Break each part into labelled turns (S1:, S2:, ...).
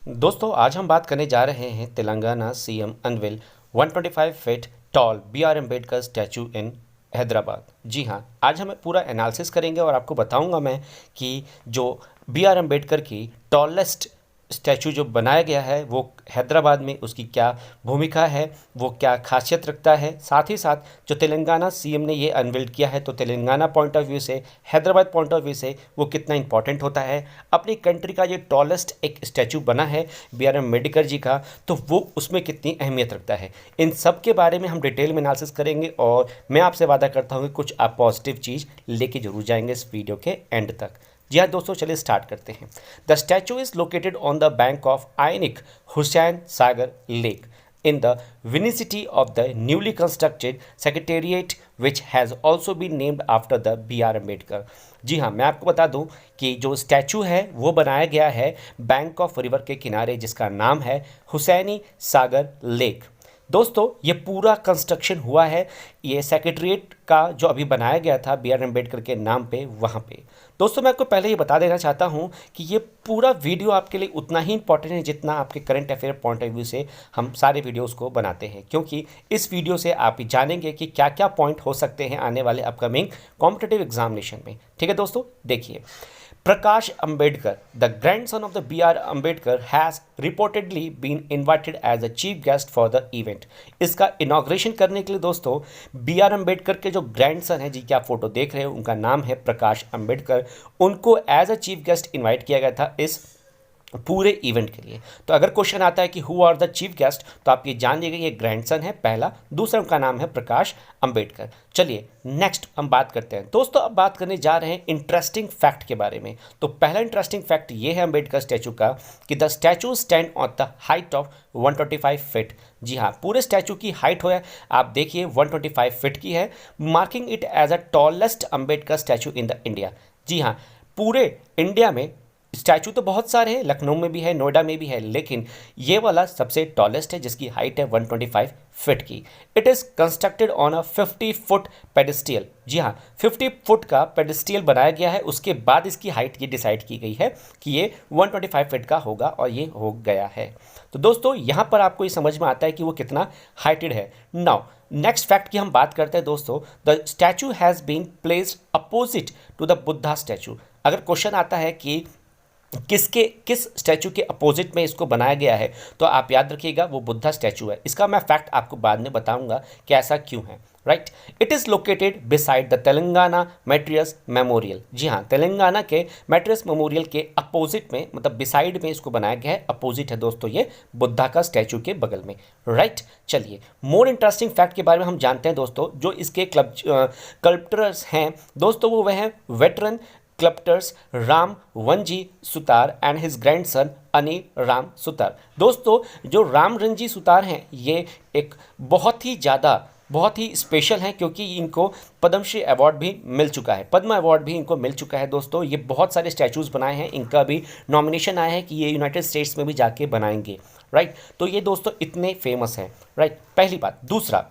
S1: दोस्तों आज हम बात करने जा रहे हैं Telangana CM unveil 125 feet tall B R Ambedkar statue in Hyderabad. जी हाँ, आज हम पूरा एनालिसिस करेंगे और आपको बताऊंगा मैं कि जो बी आर अम्बेडकर की टॉलेस्ट स्टैचू जो बनाया गया है वो हैदराबाद में उसकी क्या भूमिका है, वो क्या खासियत रखता है। साथ ही साथ जो तेलंगाना सीएम ने ये अनवील्ड किया है तो तेलंगाना पॉइंट ऑफ व्यू से, हैदराबाद पॉइंट ऑफ व्यू से वो कितना इंपॉर्टेंट होता है। अपनी कंट्री का ये टॉलेस्ट एक स्टैचू बना है बी आर अम्बेडकर जी का, तो वो उसमें कितनी अहमियत रखता है। इन सब के बारे में हम डिटेल में एनालिसिस करेंगे और मैं आपसे वादा करता हूँ कि कुछ आप पॉजिटिव चीज़ लेके जरूर जाएंगे इस वीडियो के एंड तक। जी हाँ दोस्तों, चलिए स्टार्ट करते हैं। The statue is located on the bank of ionic Hussain Sagar lake in the vicinity of the newly constructed secretariat which has also been named after the B.R. Ambedkar। जी हाँ, मैं आपको बता दूं कि जो स्टैचू है वो बनाया गया है बैंक ऑफ रिवर के किनारे जिसका नाम है हुसैनी सागर लेक। दोस्तों ये पूरा कंस्ट्रक्शन हुआ है, ये सेक्रेटरीट का जो अभी बनाया गया था बी आर अम्बेडकर के नाम पे वहाँ पे। दोस्तों मैं आपको पहले ही बता देना चाहता हूँ कि ये पूरा वीडियो आपके लिए उतना ही इंपॉर्टेंट है जितना आपके current affair point of view से हम सारे वीडियोस को बनाते हैं, क्योंकि इस वीडियो से आप जानेंगे कि क्या क्या पॉइंट हो सकते हैं आने वाले अपकमिंग कॉम्पिटिटिव एग्जामिनेशन में। ठीक है दोस्तों, देखिए Prakash Ambedkar, the grandson of the B.R. Ambedkar, has reportedly been invited as a chief guest for the event। इसका इनॉग्रेशन करने के लिए दोस्तों बी आर अम्बेडकर के जो ग्रैंडसन है, जी क्या फोटो देख रहे हैं, उनका नाम है प्रकाश अम्बेडकर, उनको as a chief guest invite किया गया था इस पूरे इवेंट के लिए। तो अगर क्वेश्चन आता है कि who are the chief guest, तो आप ये जान लीजिए ये ग्रैंडसन है पहला, दूसरा उनका नाम है प्रकाश अंबेडकर। चलिए नेक्स्ट हम बात करते हैं दोस्तों। अब बात करने जा रहे हैं इंटरेस्टिंग फैक्ट के बारे में। तो पहला इंटरेस्टिंग फैक्ट ये है अंबेडकर स्टैचू का कि the statue stand on the height of 125 feet. जी हाँ, पूरे स्टैचू की हाइट है, आप देखिए 125 फीट की है, marking it as a tallest Ambedkar statue in the India. जी हाँ, पूरे इंडिया में स्टैचू तो बहुत सारे हैं, लखनऊ में भी है, नोएडा में भी है, लेकिन ये वाला सबसे टॉलेस्ट है जिसकी हाइट है 125 फीट की। It is constructed on a 50 foot pedestal. जी हाँ, 50 फुट का पेडेस्टियल बनाया गया है, उसके बाद इसकी हाइट ये डिसाइड की गई है कि ये 125 फीट का होगा और ये हो गया है। तो दोस्तों यहाँ पर आपको ये समझ में आता है कि वो कितना हाइटेड है। नाउ नेक्स्ट फैक्ट की हम बात करते हैं दोस्तों। The statue has been placed opposite to the Buddha statue. अगर क्वेश्चन आता है कि किस स्टैचू के अपोजिट में इसको बनाया गया है, तो आप याद रखिएगा वो बुद्धा स्टैचू है। इसका मैं फैक्ट आपको बाद में बताऊंगा कि ऐसा क्यों है। Right, it is located beside the Telangana martyrs memorial. जी हाँ, तेलंगाना के मैट्रियस मेमोरियल के अपोजिट में, मतलब बिसाइड में इसको बनाया गया है, अपोजिट है दोस्तों ये बुद्धा का स्टैचू के बगल में। राइट, चलिए मोर इंटरेस्टिंग फैक्ट के बारे में हम जानते हैं दोस्तों। जो इसके स्कल्पटर्स हैं दोस्तों वो वह हैं veteran sculptors Ram Vanji Sutar and his grandson Anil Ram Sutar. दोस्तों जो राम रंजी सुतार हैं ये एक बहुत ही स्पेशल हैं, क्योंकि इनको पद्मश्री अवार्ड भी मिल चुका है, पद्म अवार्ड भी इनको मिल चुका है। दोस्तों ये बहुत सारे स्टैचूज़ बनाए हैं, इनका भी नॉमिनेशन आया है कि ये यूनाइटेड स्टेट्स में भी जाके बनाएंगे। राइट, तो ये दोस्तों इतने फेमस हैं। राइट, पहली बात। दूसरा,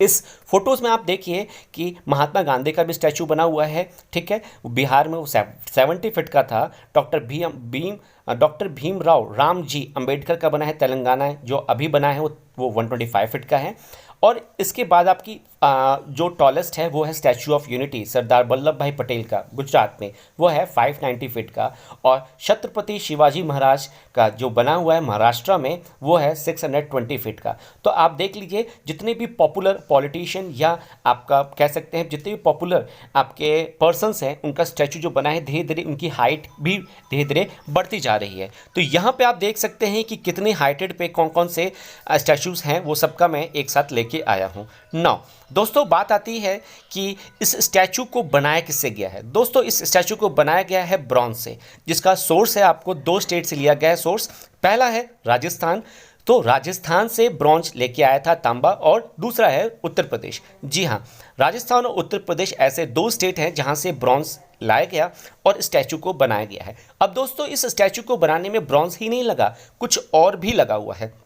S1: इस फोटोज़ में आप देखिए कि महात्मा गांधी का भी स्टैचू बना हुआ है। ठीक है, बिहार में वो 70 फीट का था। डॉक्टर भीमराव राम जी अंबेडकर का बना है, तेलंगाना है जो अभी बना है वो 125 फीट का है। और इसके बाद आपकी जो टॉलेस्ट है वो है statue of unity Sardar Vallabh भाई पटेल का गुजरात में, वो है 590 फीट का। और छत्रपति शिवाजी महाराज का जो बना हुआ है महाराष्ट्र में वो है 620 फीट का। तो आप देख लीजिए जितने भी पॉपुलर पॉलिटिशियन या आपका कह सकते हैं जितने भी पॉपुलर आपके पर्सन्स हैं उनका स्टैचू जो बना है, धीरे धीरे उनकी हाइट भी धीरे धीरे बढ़ती जा रही है। तो यहाँ पे आप देख सकते हैं कि कितने हाइटेड पे कौन कौन से स्टैचूज़ हैं, वो सबका मैं एक साथ लेके आया हूँ। नाउ दोस्तों बात आती है कि इस स्टैचू को बनाया किससे गया है। दोस्तों इस स्टैचू को बनाया गया है ब्रॉन्ज से, जिसका सोर्स है आपको दो स्टेट से लिया गया है सोर्स। पहला है राजस्थान, तो राजस्थान से ब्रॉन्ज लेके आया था तांबा, और दूसरा है उत्तर प्रदेश। जी हाँ, राजस्थान और उत्तर प्रदेश ऐसे दो स्टेट हैं जहां से ब्रॉन्ज लाया गया और स्टैचू को बनाया गया है। अब दोस्तों इस स्टैचू को बनाने में ब्रॉन्ज ही नहीं लगा, कुछ और भी लगा हुआ है।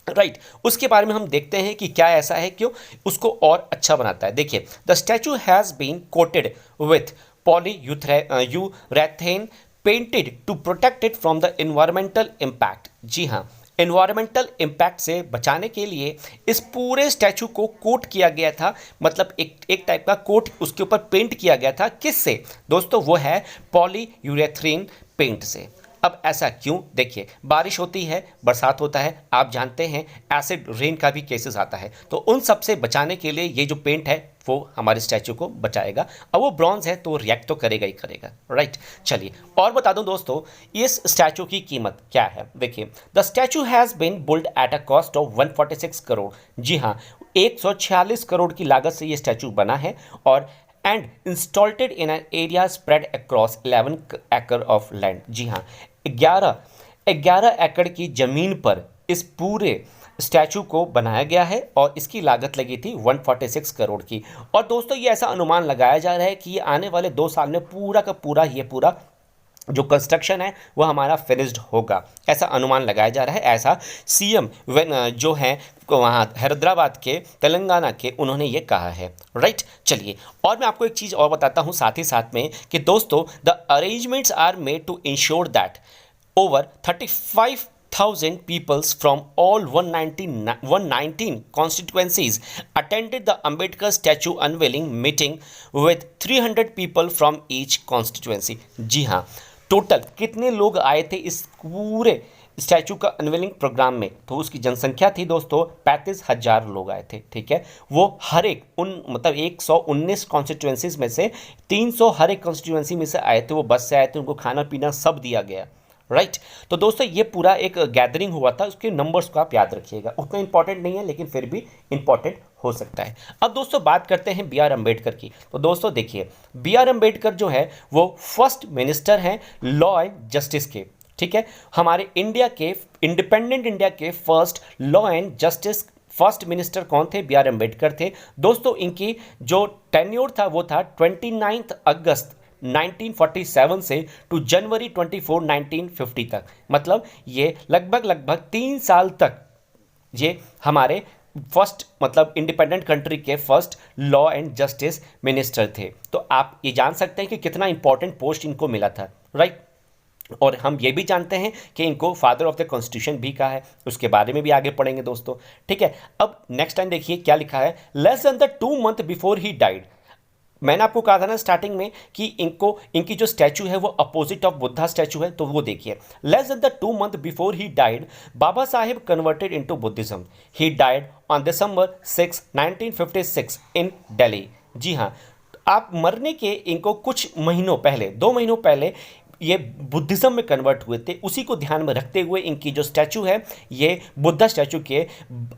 S1: राइट, उसके बारे में हम देखते हैं कि क्या ऐसा है क्यों उसको और अच्छा बनाता है। देखिए, the statue has been coated with polyurethane painted to protect it from the environmental impact. जी हाँ, इन्वायरमेंटल इम्पैक्ट से बचाने के लिए इस पूरे स्टैचू को कोट किया गया था, मतलब एक टाइप का कोट उसके ऊपर पेंट किया गया था। किससे दोस्तों? वो है पॉलीयूरेथ्रीन पेंट से। अब ऐसा क्यों? देखिए, बारिश होती है, बरसात होता है, आप जानते हैं एसिड रेन का भी केसेस आता है, तो उन सब से बचाने के लिए ये जो पेंट है वो हमारे स्टैचू को बचाएगा। अब वो ब्रॉन्ज है तो रिएक्ट तो करेगा ही करेगा, राइट। चलिए और बता दूं दोस्तों, इस स्टैचू की कीमत क्या है। देखिए, the statue has been build at a cost of 146 crore. जी हाँ, 146 करोड़ की लागत से ये स्टैचू बना है और and installed in an area spread across 11 एकड़ ऑफ लैंड। जी हाँ, 11 एकड़ की ज़मीन पर इस पूरे स्टैचू को बनाया गया है और इसकी लागत लगी थी 146 करोड़ की। और दोस्तों, ये ऐसा अनुमान लगाया जा रहा है कि ये आने वाले 2 साल में पूरा का पूरा जो कंस्ट्रक्शन है वो हमारा फिनिश्ड होगा, ऐसा अनुमान लगाया जा रहा है। ऐसा सीएम जो है वहाँ हैदराबाद के, तेलंगाना के, उन्होंने ये कहा है, राइट। चलिए और मैं आपको एक चीज़ और बताता हूँ साथ ही साथ में कि दोस्तों, the arrangements are made to ensure that over 35,000 peoples from all 119 constituencies attended the Ambedkar statue unveiling meeting with 300 people from each constituency। जी हाँ, टोटल कितने लोग आए थे इस पूरे स्टैचू का अनवेलिंग प्रोग्राम में? तो उसकी जनसंख्या थी दोस्तों 35,000 लोग आए थे, ठीक है। वो हर एक मतलब 119 कॉन्स्टिट्यूएंसीज में से 300 हर एक कॉन्स्टिट्यूएंसी में से आए थे, वो बस से आए थे, उनको खाना पीना सब दिया गया, राइट। तो दोस्तों, ये पूरा एक गैदरिंग हुआ था, उसके नंबर्स को आप याद रखिएगा, उतना इंपॉर्टेंट नहीं है लेकिन फिर भी इंपॉर्टेंट हो सकता है। अब दोस्तों बात करते हैं बी आर अम्बेडकर की। तो दोस्तों देखिए, बी आर अम्बेडकर जो है वो फर्स्ट मिनिस्टर हैं लॉ एंड जस्टिस के, ठीक है। हमारे इंडिया के, इंडिपेंडेंट इंडिया के first law and justice first minister कौन थे? बी आर अम्बेडकर थे दोस्तों। इनकी जो टेन्योर था वो था 29 अगस्त 1947 से टू जनवरी 24 1950 तक, मतलब ये लगभग 3 साल तक ये हमारे फर्स्ट, मतलब इंडिपेंडेंट कंट्री के first law and justice minister थे। तो आप ये जान सकते हैं कि कितना इंपॉर्टेंट पोस्ट इनको मिला था, राइट। और हम ये भी जानते हैं कि इनको फादर ऑफ द कॉन्स्टिट्यूशन भी कहा है, उसके बारे में भी आगे पढ़ेंगे दोस्तों, ठीक है। अब नेक्स्ट टाइम देखिए क्या लिखा है, less than the 2 month before he died. मैंने आपको कहा था ना स्टार्टिंग में कि इनकी जो स्टैचू है वो अपोजिट ऑफ बुद्धा स्टैचू है, तो वो देखिए, less than the 2 month before he died Baba Saheb converted into Buddhism. He died on December 6 1956 in Delhi. जी हाँ, आप मरने के इनको कुछ महीनों पहले, 2 महीनों पहले ये बुद्धिज़्म में कन्वर्ट हुए थे। उसी को ध्यान में रखते हुए इनकी जो स्टैचू है ये बुद्धा स्टैचू के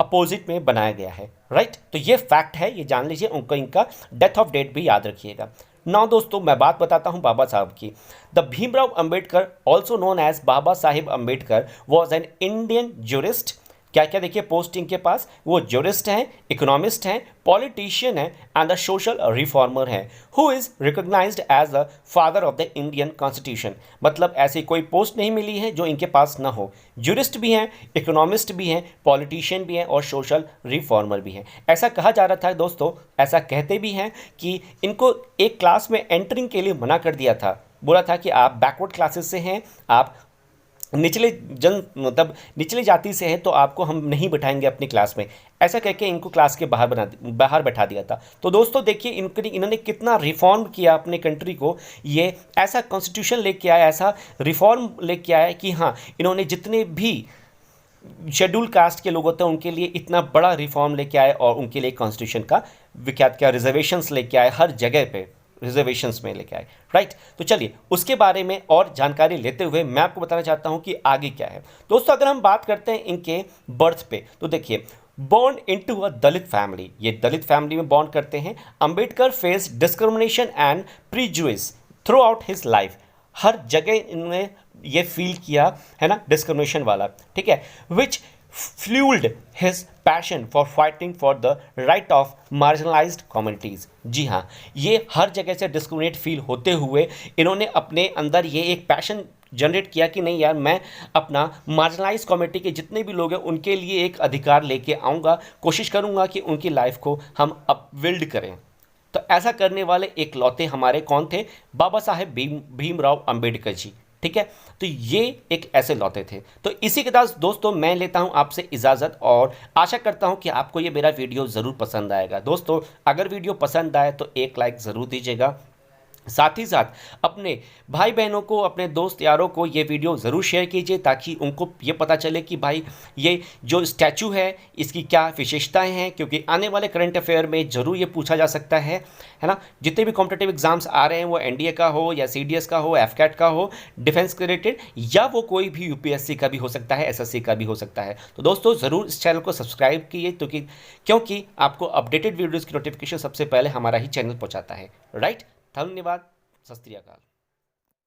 S1: अपोजिट में बनाया गया है, राइट। तो ये फैक्ट है, ये जान लीजिए। उनको इनका डेथ ऑफ डेट भी याद रखिएगा। नाउ दोस्तों, मैं बात बताता हूँ बाबा साहब की। The Bhimrao Ambedkar, also known as Baba Sahib Ambedkar, was an Indian jurist. क्या क्या देखिए पोस्ट इनके पास, वो ज्यूरिस्ट हैं, इकोनॉमिस्ट हैं, पॉलिटिशियन हैं एंड द सोशल रिफॉर्मर हैं, who is recognised as the father of the Indian constitution. मतलब ऐसी कोई पोस्ट नहीं मिली है जो इनके पास ना हो। ज्यूरिस्ट भी हैं, इकोनॉमिस्ट भी हैं, पॉलिटिशियन भी हैं और सोशल रिफॉर्मर भी हैं। ऐसा कहा जा रहा था दोस्तों, ऐसा कहते भी हैं कि इनको एक क्लास में एंटरिंग के लिए मना कर दिया था, बोला था कि आप बैकवर्ड क्लासेस से हैं, आप मतलब निचले जाति से हैं, तो आपको हम नहीं बिठाएंगे अपनी क्लास में, ऐसा कह के इनको क्लास के बाहर बैठा दिया था। तो दोस्तों देखिए, इन्होंने कितना रिफॉर्म किया अपने कंट्री को। ये ऐसा कॉन्स्टिट्यूशन लेके आया, ऐसा रिफॉर्म लेके आया कि हाँ, इन्होंने जितने भी शेड्यूल कास्ट के लोग होते हैं उनके लिए इतना बड़ा रिफॉर्म लेके आए और उनके लिए कॉन्स्टिट्यूशन का विख्यात क्या रिजर्वेशंस लेके आए, हर जगह पे रिजर्वेशंस में लेके आए, राइट। तो चलिए उसके बारे में और जानकारी लेते हुए मैं आपको बताना चाहता हूं कि आगे क्या है दोस्तों। अगर हम बात करते हैं इनके बर्थ पे, तो देखिए, born into a Dalit family, ये दलित फैमिली में बॉर्न करते हैं। Ambedkar face discrimination and prejudice throughout his life. हर जगह इन्होंने ये फील किया है ना, डिस्क्रिमिनेशन वाला, ठीक है, which fuelled his passion for fighting for the right of marginalised communities. जी हाँ, ये हर जगह से डिस्क्रिमिनेट फील होते हुए इन्होंने अपने अंदर ये एक पैशन जनरेट किया कि नहीं यार, मैं अपना मार्जिनलाइज कम्युनिटी के जितने भी लोग हैं उनके लिए एक अधिकार लेके आऊँगा, कोशिश करूँगा कि उनकी लाइफ को हम अपबिल्ड करें। तो ऐसा करने वाले एक लौते हमारे कौन थे? बाबा साहेब भीमराव अंबेडकर जी, ठीक है, तो ये एक ऐसे लौते थे। तो इसी के साथ दोस्तों मैं लेता हूं आपसे इजाज़त और आशा करता हूं कि आपको ये मेरा वीडियो ज़रूर पसंद आएगा। दोस्तों अगर वीडियो पसंद आए तो एक लाइक ज़रूर दीजिएगा, साथ ही साथ अपने भाई बहनों को, अपने दोस्त यारों को ये वीडियो ज़रूर शेयर कीजिए ताकि उनको ये पता चले कि भाई ये जो स्टैचू है इसकी क्या विशेषताएं हैं, क्योंकि आने वाले करंट अफेयर में ज़रूर ये पूछा जा सकता है ना। जितने भी कॉम्पिटेटिव एग्जाम्स आ रहे हैं वो एनडीए का हो या सीडीएस का हो, एफकैट का हो, डिफेंस के रिलेटेड, या वो कोई भी यूपीएससी का भी हो सकता है, एसएससी का भी हो सकता है। तो दोस्तों ज़रूर इस चैनल को सब्सक्राइब कीजिए क्योंकि आपको अपडेटेड वीडियोज़ की नोटिफिकेशन सबसे पहले हमारा ही चैनल पहुँचाता है। राइट, धन्यवाद, सत श्री अकाल।